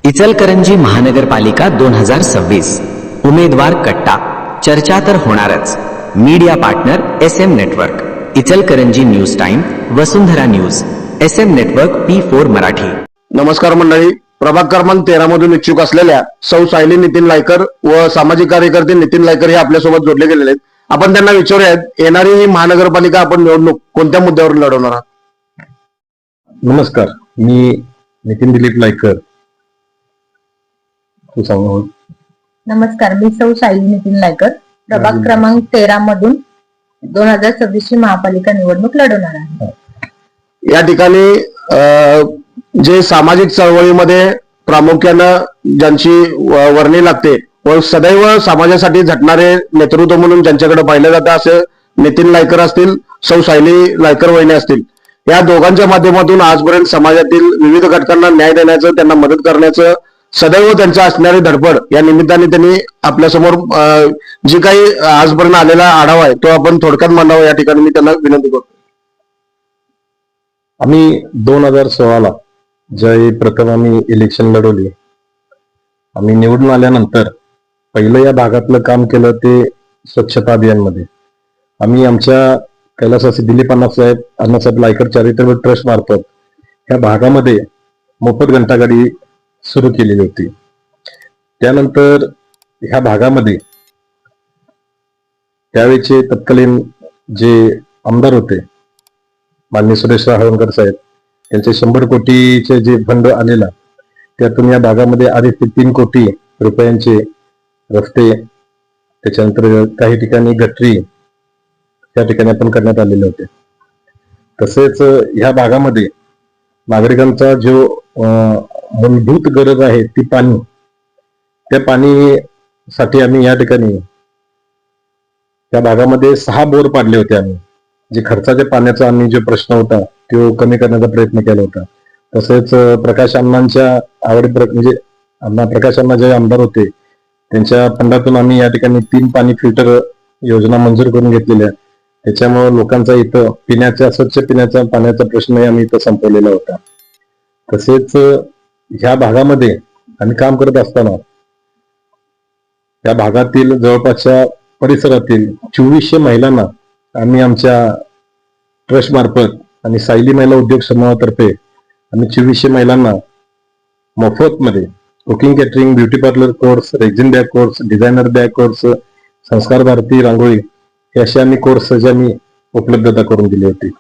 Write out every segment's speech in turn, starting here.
इचलकरंजी महानगरपालिका 2026 उमेदवार कट्टा, चर्चा तर होणारच. Media partner SM network, Ichalkaranji news time, Vasundhara news, SM network P4 Marathi. नमस्कार मंडळी. प्रभाग क्रमांक 13 मधून इच्छुक असलेल्या सौ सायली नितीन लायकर व सामाजिक कार्यकर्ते नितीन लायकर हे आपल्यासोबत जोडले गेलेले आहेत. आपण त्यांना विचारूयात, येणारी ही महानगरपालिका आपण निवडणूक कोणत्या मुद्द्यावर लढवणार आहात? नमस्कार, मी नितीन दिलीप लायकर. तू सांगू. नमस्कार, मी सौ सायली नितीन लायकर, प्रभाग क्रमांक 13 मधून 2026 ची महापालिका निवडणूक लढवणार आहे. या ठिकाणी जे सामाजिक चळवळीमध्ये प्रामुख्यानं ज्यांची वर्णी लागते व सदैव समाजासाठी झटणारे नेतृत्व म्हणून ज्यांच्याकडे पाहिलं जातं असे नितीन लायकर असतील, सौ सायली लायकर वहिनी असतील, या दोघांच्या माध्यमातून आजपर्यंत समाजातील विविध घटकांना न्याय देण्याचं, त्यांना मदत करण्याचं सदैव त्यांचं असणारी धडपड, या निमित्ताने त्यांनी आपल्यासमोर जी काही आजपर्यंत आलेला आढावा आहे तो आपण थोडक्यात मांडावा, या ठिकाणी मी त्यांना विनंती करतो. आम्ही 2016ला ज्यावेळी प्रथम आम्ही इलेक्शन लढवली, आम्ही निवडून आल्यानंतर पहिलं या भागातलं काम केलं ते स्वच्छता अभियानमध्ये. आम्ही आमच्या कैलासवासी दिलीप अण्णासाहेब लायकर चॅरिटेबल ट्रस्ट मार्फत या भागामध्ये मोफत घंटागाडी सुरू केलेली होती. त्यानंतर ह्या भागामध्ये त्यावेळेचे तत्कालीन जे आमदार होते माननीय सुरेश हळवणकर साहेब, त्यांचे 100 कोटीचे जे फंड आलेला, त्यातून या भागामध्ये 2.5 ते 3 कोटी रुपयांचे रस्ते, त्याच्यानंतर काही ठिकाणी गटरी त्या ठिकाणी आपण करण्यात आलेले होते. तसेच ह्या भागामध्ये नागरिकांचा जो मूलभूत गरज आहे ती पाणी, त्या पाणीसाठी आम्ही या ठिकाणी त्या भागामध्ये 6 बोर पाडले होते. आम्ही जे खर्चाच्या पाण्याचा आम्ही जो प्रश्न होता तो कमी करण्याचा प्रयत्न केला होता. तसेच प्रकाश अण्णांच्या म्हणजे प्रकाश अण्णा जे आमदार होते त्यांच्या फंडातून आम्ही या ठिकाणी 3 पाणी फिल्टर योजना मंजूर करून घेतलेल्या. त्याच्यामुळे लोकांचा इथं स्वच्छ पिण्याचा पाण्याचा प्रश्नही आम्ही इथं संपवलेला होता. तसेच ह्या भागामध्ये आम्ही काम करत असताना या भागातील जवळपासच्या परिसरातील 2400 महिलांना आम्ही आमच्या ट्रस्ट मार्फत आणि सायली महिला उद्योग समूहातर्फे आम्ही 2400 महिलांना मोफत मध्ये cooking, catering, beauty parlour course, rexine bag course, designer bag course, संस्कार भारती रांगोळी हे असे आम्ही कोर्सची आम्ही उपलब्धता करून दिली होती.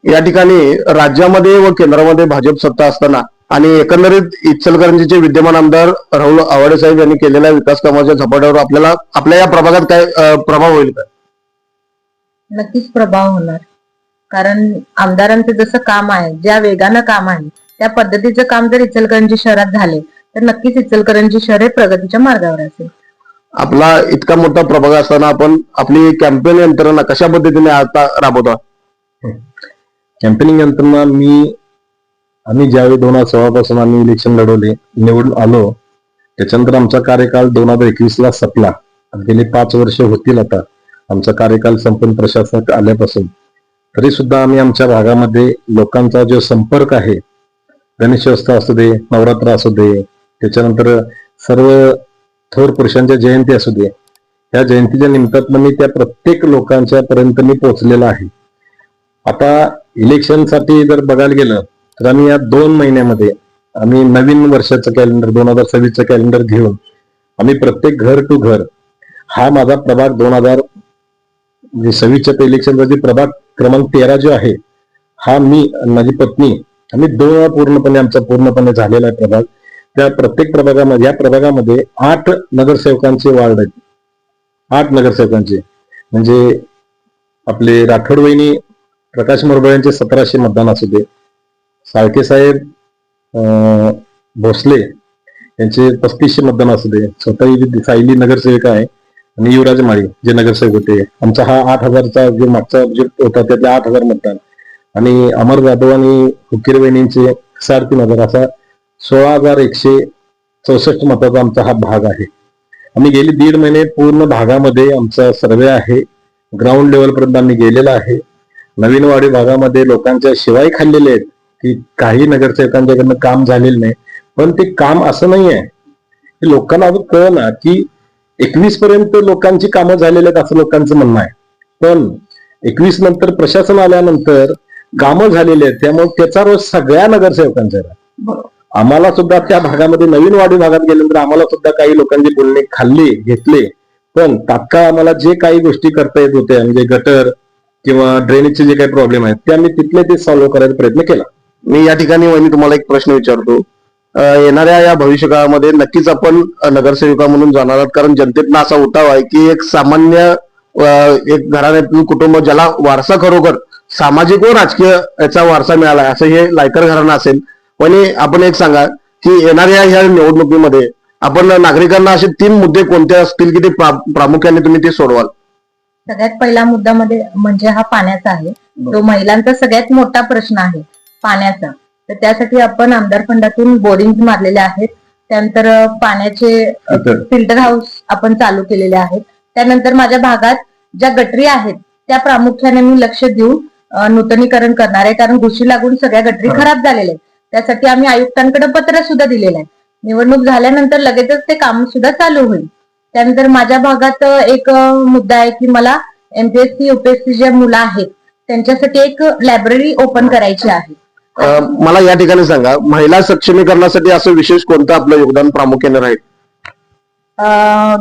या ठिकाणी राज्यामध्ये व केंद्रामध्ये भाजप सत्ता असताना आणि एकंदरीत इचलकरंजीचे विद्यमान आमदार राहुल आवाडे साहेब यांनी केलेल्या विकास कामाच्या झपाट्यावर आपल्या या प्रभागात काय प्रभाव होईल का? नक्कीच प्रभाव होणार, कारण आमदारांचं जसं काम आहे, ज्या वेगानं काम आहे, त्या पद्धतीचं काम जर इचलकरंजी शहरात झाले तर नक्कीच इचलकरंजी शहर हे प्रगतीच्या मार्गावर असेल. आपला इतका मोठा प्रभाग असताना आपण आपली कॅम्पेन यंत्रणा कशा पद्धतीने आता राबवता? कॅम्पेनिंग यंत्रणा आम्ही ज्यावेळी 2016 पासून आम्ही इलेक्शन लढवले, निवडून आलो, त्याच्यानंतर आमचा कार्यकाल 2021ला संपला. गेली 5 वर्ष होतील आता आमचा कार्यकाल संपूर्ण प्रशासनात आल्यापासून. तरी सुद्धा आम्ही आमच्या भागामध्ये लोकांचा जो संपर्क आहे, गणेशोत्सव असू दे, नवरात्र असू दे, त्याच्यानंतर सर्व थोर पुरुषांच्या जयंती असू दे, या जयंतीच्या निमित्तानं मी त्या प्रत्येक लोकांच्या पर्यंत मी पोहोचलेला आहे. आता इलेक्शनसाठी जर बघायला गेलं तर आम्ही या 2 महिन्यामध्ये आम्ही नवीन वर्षाचं कॅलेंडर 2026चं कॅलेंडर घेऊन आम्ही प्रत्येक घर टू घर हा माझा प्रभाग 2026च्या इलेक्शनचा जे प्रभाग क्रमांक 13 जो आहे, हा मी माझी पत्नी आम्ही 2 पूर्णपणे आमचा पूर्णपणे झालेला आहे प्रभाग. त्या प्रत्येक प्रभागामध्ये, या प्रभागामध्ये 8 नगरसेवकांचे वार्ड आहेत. 8 नगरसेवकांचे म्हणजे आपले राठोड वहिनी प्रकाश मोरबळे यांचे 1700 मतदान असू दे, साळके साहेब भोसले यांचे 3500 मतदान असू दे, स्वतः सायली नगरसेविका आहे, आणि युवराज माळी जे नगरसेवक होते, आमचा हा 8000चा जो मागचा जो होता त्यातले 8000 मतदान, आणि अमर जाधव आणि हुकीर वहिनींचे 3500, असा 16164 मताचा आमचा हा भाग आहे. आम्ही गेली 1.5 महिने पूर्ण भागामध्ये आमचा सर्वे आहे, ग्राउंड लेवल पर्यंत आम्ही गेलेला आहे. नवीन वाडी भागामध्ये लोकांच्या शिवाय खाल्लेले आहेत की काही नगरसेवकांच्याकडनं काम झालेलं नाही, पण ते काम असं नाहीये, लोकांना अजून कळना की 21 पर्यंत लोकांची कामं झालेली आहेत असं लोकांचं म्हणणं आहे. पण 21 नंतर प्रशासन आल्यानंतर कामं झालेली आहेत, त्यामुळे त्याचा रोज सगळ्या नगरसेवकांचा आहे. आम्हाला सुद्धा त्या भागामध्ये नवीन वाडी भागात गेल्यानंतर आम्हाला सुद्धा काही लोकांची बोलणे खाल्ले घेतले, पण तात्काळ आम्हाला जे काही गोष्टी करता येत होत्या म्हणजे गटर किंवा ड्रेनेजचे जे काही प्रॉब्लेम आहेत ते आम्ही तिथले ते सॉल्व्ह करायचा प्रयत्न केला. मी या ठिकाणी वहिनी तुम्हाला एक प्रश्न विचारतो. येणाऱ्या या भविष्यकाळामध्ये नक्कीच आपण नगरसेविका म्हणून जाणार आहात, कारण जनतेतनं असा उठाव आहे की एक सामान्य एक घराण्यातील कुटुंब ज्याला वारसा खरोखर सामाजिक व राजकीय याचा वारसा मिळाला असं हे लायकर घराणं असेल. पण आपण एक सांगा की येणाऱ्या ह्या निवडणुकीमध्ये आपण नागरिकांना असे 3 मुद्दे कोणते असतील की ते प्रामुख्याने तुम्ही ते सोडवाल? सगळ्यात पहिला मुद्द्यामध्ये म्हणजे हा पाण्याचा आहे. तो महिलांचा सगळ्यात मोठा प्रश्न आहे पाण्याचा. तर त्यासाठी आपण आमदार फंडातून बोरिंग मारलेले आहेत. त्यानंतर पाण्याचे फिल्टर हाऊस आपण चालू केलेले आहेत. त्यानंतर माझ्या भागात ज्या गटरी आहेत त्या प्रामुख्याने मी लक्ष देऊन नूतनीकरण करणार आहे, कारण घुशी लागून सगळ्या गटरी खराब झालेल्या आहेत. त्यासाठी आम्ही आयुक्तांकडे पत्र सुद्धा दिलेलं आहे. निवडणूक झाल्यानंतर लगेचच ते काम सुद्धा चालू होईल. त्यानंतर माझ्या भागात एक मुद्दा आहे की मला एमपीएससी युपीएससी जे मुलं आहेत त्यांच्यासाठी एक लायब्ररी ओपन करायची आहे. मला या ठिकाणी सांगा, महिला सक्षमीकरणासाठी असं विशेष कोणतं आपलं योगदान प्रामुख्याने राहील?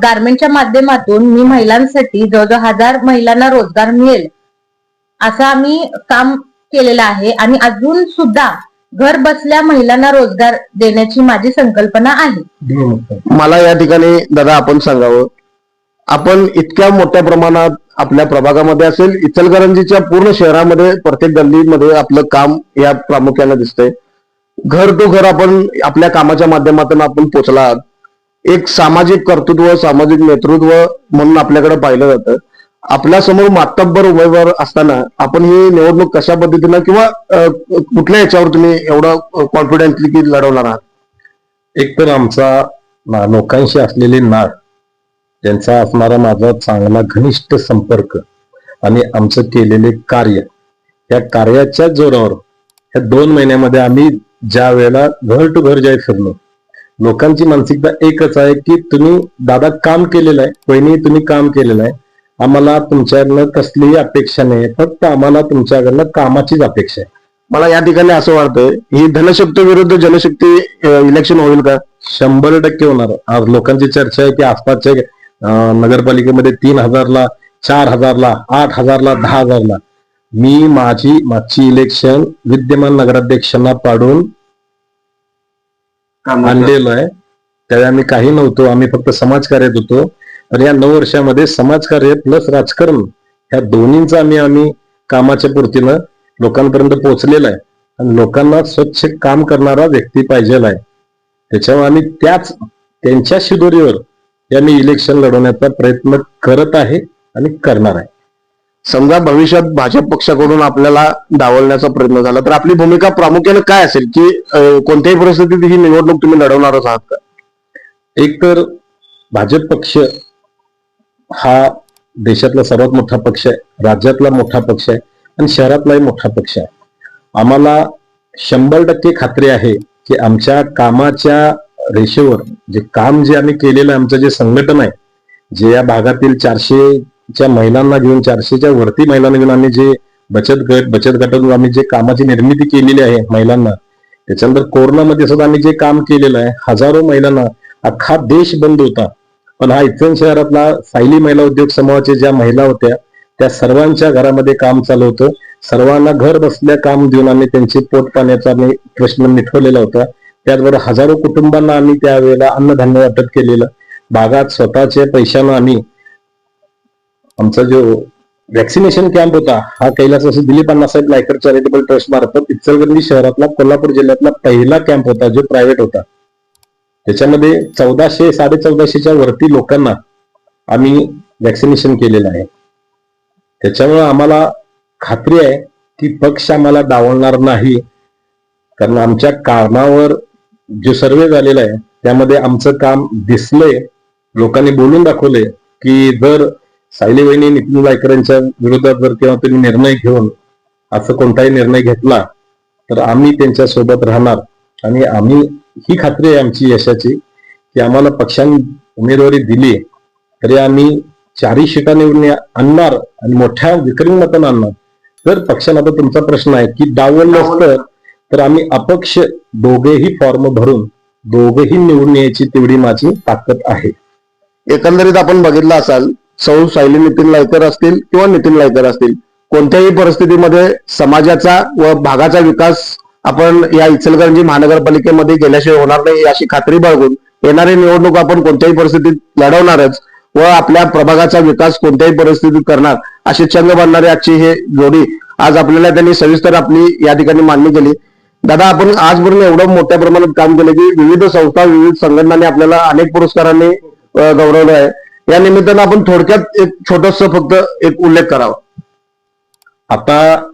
गारमेंटच्या माध्यमातून मी महिलांसाठी जवळजवळ 1000 महिलांना रोजगार मिळेल असं आम्ही काम केलेलं आहे आणि अजून सुद्धा घर बसल्या महिलांना रोजगार देण्याची माझी संकल्पना आहे. मला या ठिकाणी दादा आपण सांगावं, आपण इतक्या मोठ्या प्रमाणात आपल्या प्रभागामध्ये असेल, इचलकरंजीच्या पूर्ण शहरामध्ये प्रत्येक गल्लीमध्ये आपलं काम या प्रामुख्याने दिसतंय. घर तो घर आपण आपल्या कामाच्या माध्यमातून आपण पोचला आहात. एक सामाजिक कर्तृत्व, सामाजिक नेतृत्व म्हणून आपल्याकडे पाहिलं जातं. आपल्या समोर मातब्बर उमेदवार असताना आपण ही निवडणूक कशा पद्धतीनं किंवा कुठल्या याच्यावर तुम्ही एवढं कॉन्फिडेंटली की लढवणार आहात? एक तर आमचा लोकांशी असलेली नाळ, त्यांचा असणारा माझा चांगला घनिष्ठ संपर्क आणि आमचं केलेले कार्य, या कार्याच्या जोरावर या 2 महिन्यामध्ये आम्ही ज्या वेळेला घर टू घर ज्या फिरलो, लोकांची मानसिकता एकच आहे की तुम्ही दादा काम केलेलं आहे, वहिनी तुम्ही काम केलेलं आहे, आम्हाला तुमच्याकडनं कसलीही अपेक्षा नाही, फक्त आम्हाला तुमच्याकडनं कामाचीच अपेक्षा आहे. मला या ठिकाणी असं वाटतंय, ही धनशक्ती विरुद्ध जनशक्ती इलेक्शन होईल का? 100% होणार. आज लोकांची चर्चा आहे की आसपासच्या नगरपालिकेमध्ये 3000ला, 4000ला, 8000ला, 10000ला. मी माझी मागची इलेक्शन विद्यमान नगराध्यक्षांना पाडून आणलेलं आहे. त्यावेळी आम्ही काही नव्हतो, आम्ही फक्त समाजकार्यात होतो. पण या 9 वर्षामध्ये समाजकार्य प्लस राजकारण ह्या दोन्हींचा आम्ही कामाच्या पूर्तीनं लोकांपर्यंत पोहोचलेला आहे आणि लोकांना स्वच्छ काम करणारा व्यक्ती पाहिजेला आहे. त्याच्यामुळे आम्ही त्यांच्या शिदोरीवर आम्ही इलेक्शन लढवण्याचा प्रयत्न करत आहे आणि करणार आहे. समजा भविष्यात भाजप पक्षाकडून आपल्याला डावलण्याचा प्रयत्न झाला तर आपली भूमिका प्रामुख्याने काय असेल की कोणत्याही परिस्थितीत ही निवडणूक तुम्ही लढवणारच आहात का? एक तर भाजप पक्ष हा देशातला सर्वात मोठा पक्ष आहे, राज्यातला मोठा पक्ष आहे आणि शहरातलाही मोठा पक्ष आहे. आम्हाला 100% खात्री आहे की आमच्या कामाच्या रेषेवर जे काम जे आम्ही केलेलं आहे, आमचं जे संघटन आहे, जे या भागातील 400च्या महिलांना घेऊन 400च्या वरती महिलांना घेऊन आम्ही जे बचत गटातून आम्ही जे कामाची निर्मिती केलेली आहे महिलांना, त्याच्यानंतर कोरोनामध्ये सुद्धा आम्ही जे काम केलेलं आहे, हजारो महिलांना, अख्खा देश बंद होता पण हा इचलकरंजी शहरातला सायली महिला उद्योग समूहाच्या ज्या महिला होत्या त्या सर्वांच्या घरामध्ये काम चालू होतं. सर्वांना घर बसल्या काम देऊन आम्ही त्यांचे पोट पाण्याचा आम्ही प्रश्न मिटवलेला होता. त्याचबरोबर हजारो कुटुंबांना आम्ही त्यावेळेला अन्नधान्य वाटप केलेलं. भागात स्वतःच्या पैशानं आम्ही आमचा जो वॅक्सिनेशन कॅम्प होता हा कैलासवासी दिलीप अण्णासाहेब नायकर चॅरिटेबल ट्रस्ट मार्फत इचलकरंजी शहरातला, कोल्हापूर जिल्ह्यातला पहिला कॅम्प होता जो प्रायव्हेट होता. त्याच्यामध्ये 1400-1450च्या वरती लोकांना आम्ही वॅक्सिनेशन केलेलं आहे. त्याच्यामुळे आम्हाला खात्री आहे की पक्ष आम्हाला डावलणार नाही, कारण आमच्या कामावर जो सर्वे झालेला आहे त्यामध्ये आमचं काम दिसलंय. लोकांनी बोलून दाखवलंय की जर सायली वहिनी नितीन नायकरांच्या विरोधात जर किंवा तुम्ही निर्णय घेऊन असं कोणताही निर्णय घेतला तर आम्ही त्यांच्या सोबत राहणार आणि आम्ही ही खात्री आहे आमची यशाची की आम्हाला पक्षाने उमेदवारी दिली तरी आम्ही 4 शीटा निवडून आणणार आणि मोठ्या विक्रमी मतांना आणणार. तर पक्षाने आता तुमचा प्रश्न आहे की डावललं असतं तर आम्ही अपक्ष दोघेही फॉर्म भरून दोघेही निवडून यायची तेवढी माझी ताकद आहे. एकंदरीत आपण बघितलं असाल, सौ सायली नितीन लायकर असतील किंवा नितीन लायकर असतील, कोणत्याही परिस्थितीमध्ये समाजाचा व भागाचा विकास आपण या इचलकरंजी महानगरपालिकेमध्ये गेल्याशिवाय होणार नाही अशी खात्री बाळगून येणारी निवडणूक आपण कोणत्याही परिस्थितीत लढवणारच व आपल्या प्रभागाचा विकास कोणत्याही परिस्थितीत करणार अशी चंग बांधणारी आजची हे जोडी आज आपल्याला त्यांनी सविस्तर आपली या ठिकाणी मांडणी केली. दादा, आपण आजपर्यंत एवढं मोठ्या प्रमाणात काम केलं की विविध संस्था विविध संघटनांनी आपल्याला अनेक पुरस्कारांनी गौरवलं आहे. या निमित्तानं आपण थोडक्यात एक छोटस फक्त एक उल्लेख करावा. आता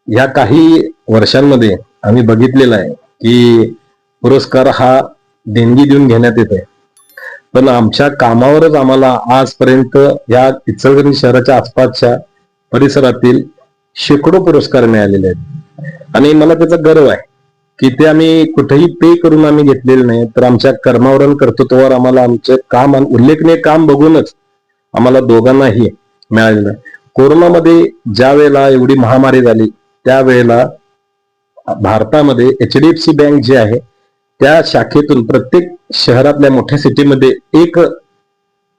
या काही वर्षांमध्ये आम्ही बघितलेलं आहे की पुरस्कार हा देणगी देऊन घेण्यात येत आहे, पण आमच्या कामावरच आम्हाला आजपर्यंत या इचलकरंजी शहराच्या आसपासच्या परिसरातील शेकडो पुरस्कार मिळालेले आहेत आणि मला त्याचा गर्व आहे की ते आम्ही कुठेही पे करून आम्ही घेतलेले नाही, तर आमच्या कर्मावर आणि कर्तृत्वावर आम्हाला आमचे काम उल्लेखनीय काम बघूनच आम्हाला दोघांनाही मिळालेलं आहे. कोरोनामध्ये ज्या वेळेला एवढी महामारी झाली त्यावेळेला भारतामध्ये HDFC बँक जी आहे त्या शाखेतून प्रत्येक शहरातल्या मोठ्या सिटीमध्ये एक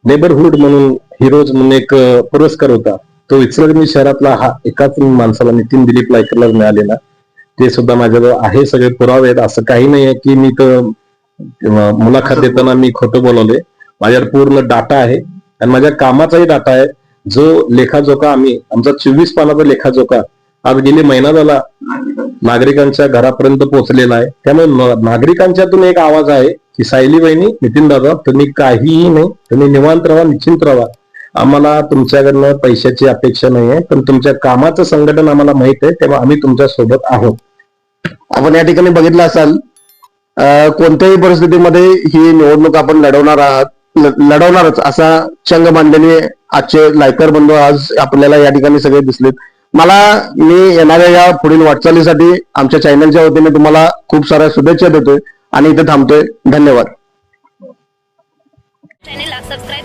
नेबरहुड म्हणून हिरोज म्हणून एक पुरस्कार होता. तो इचलकरंजी शहरातला हा एकाच माणसाला नितीन दिलीप लायकरला मिळालेला. ते सुद्धा माझ्याजवळ आहे, सगळे पुरावे आहेत. असं काही नाही आहे की मी तर मुलाखत देताना मी खोटं बोलवले. माझ्यावर पूर्ण डाटा आहे आणि माझ्या कामाचाही डाटा आहे. जो लेखाजोखा आमचा 24 पानाचा लेखाजोखा आज गेली महिना झाला नागरिकांच्या घरापर्यंत पोहोचलेला आहे. त्यामुळे नागरिकांच्यातून एक आवाज आहे की सायली बहिणी, नितीन दादा, तुम्ही काहीही नाही, तुम्ही निवांत राहा, निश्चिंत राहा. आम्हाला तुमच्याकडनं पैशाची अपेक्षा नाही आहे, पण तुमच्या कामाचं संघटन आम्हाला माहित आहे, तेव्हा आम्ही तुमच्या सोबत आहोत. आपण या ठिकाणी बघितलं असाल, कोणत्याही परिस्थितीमध्ये ही निवडणूक आपण लढवणारच असा चंग मांडलेली आजचे लायकर बंधू आज आपल्याला या ठिकाणी सगळे दिसलेत. मी येणाऱ्या या पुढील वाटचालीसाठी आमच्या चॅनलच्या वतीने तुम्हाला खूप साऱ्या शुभेच्छा देतोय आणि इथे थांबतोय. धन्यवाद. चॅनेलला सबस्क्राईब